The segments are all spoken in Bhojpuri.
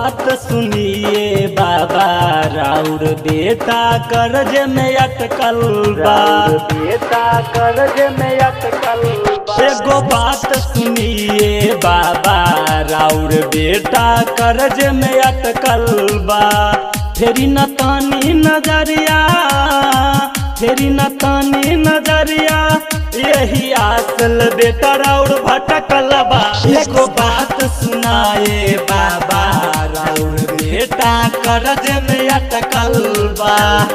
बात सुनिए बाबा, राउर बेटा कर्ज में अटकल बा, बेटा कर्ज में अटकल बा। एगो बात सुनिए बाबा, राउर बेटा कर्ज में अटकल बा। फेरी न तानी नजरिया, फेरी न तानी नजरिया, यही आसल बेटा राउर भटकल बा। एगो बात सुनाए बाबा, राउर बेटा कर्ज में अटकल बा,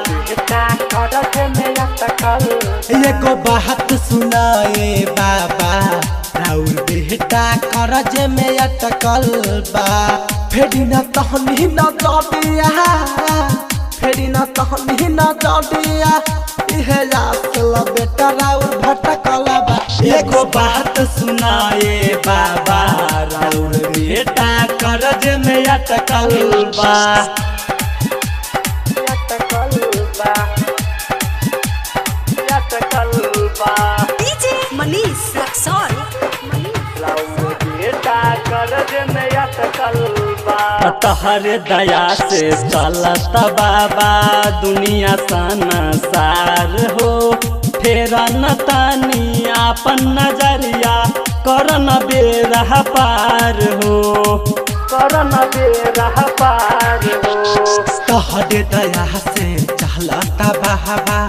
बेटा कर्ज में अटकल। एगो बात सुनाए बाबा, राउर बेटा कर्ज में अटकल बा। फेरी न तहनी न जडिया, फेरी न तहनी न जडिया, इहे आसल बेटा राउर भटकल बा। एगो बात सुनाए बाबा, राउर बेटा कर्ज में अटकल बा, अटकल बा, अटकल बा। डीजे मनीष रक्सौल, राउर बेटा कर्ज में अटकल बा। तहर दया से चलत बाबा दुनिया संसार हो। फेरा न तानी आपन नजरिया, करन बेरह पार हो, करन बेरह पार हो। तहर दया से चलता बाबा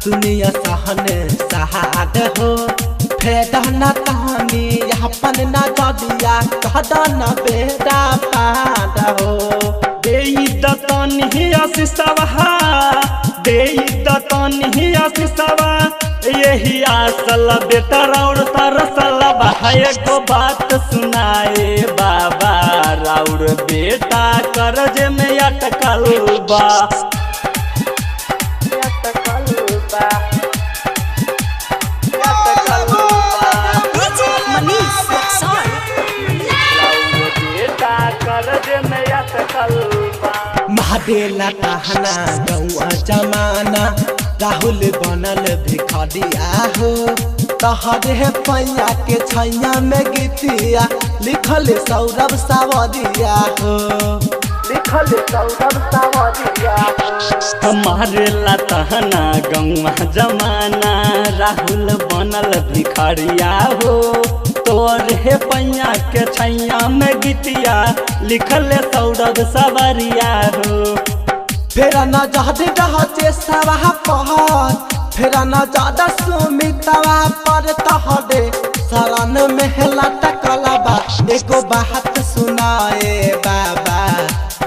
दुनिया सहने सहाद हो। फेर न तहनी अपन न जदिया, कद न बेड़ा पाद हो। देई दतनी आशीषवा, देई दतनी आशीषवा, यही आसल बेटा राउर तरसल बा। एगो बात सुनाए बाबा, राउर बेटा कर्ज में अटकल बा, अटकल बा, अटकल बा। डीजे मनीष रक्सौल, राउर बेटा कर्ज में अटकल बा। महादेला कहना गौआ जमाना, राहुल बनल भिखरिया हो। तहरे पैया के छैया में गीतिया, लिखल सौरभ सावरिया हो, लिखल सौरभ सावरिया हो। हमारे लतहना गौआ जमाना, राहुल बनल भिखरिया हो। तोरे पैया के छैया में गीतिया, लिखल सौरभ सवरिया हो। फेरा न जादे रहते सवा पहर, फेरा न ज्यादा सुमितवा पर तहरे शरण में लटकल बा। एगो बात सुनाए बाबा,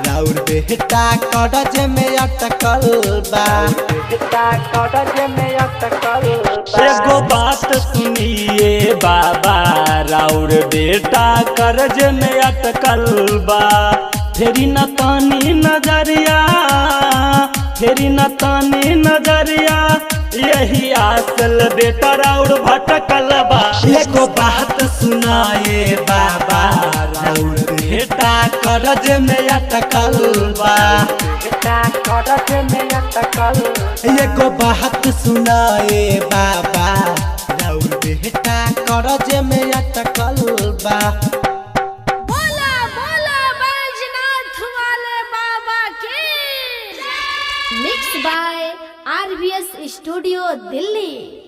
राउर बेटा कर्ज में अटकल बा, बेटा कर्ज में अटकल बा। एगो बात सुनिए बाबा, राउर बेटा कर्ज में अटकल बा। फेरी न तानी नजरिया, फेरी न तानी नजरिया, यही आसल बेटा राउर भटकल बा। एगो बात सुनाए बाबा, राउर बेटा कर्ज में अटकल बा, बेटा कर्ज में अटकल। एगो बात सुनाए बाबा, राउर बेटा कर्ज में अटकल बा। बोला बोला बैजनाथ वाले बाबा की। Mix by RVS studio Delhi.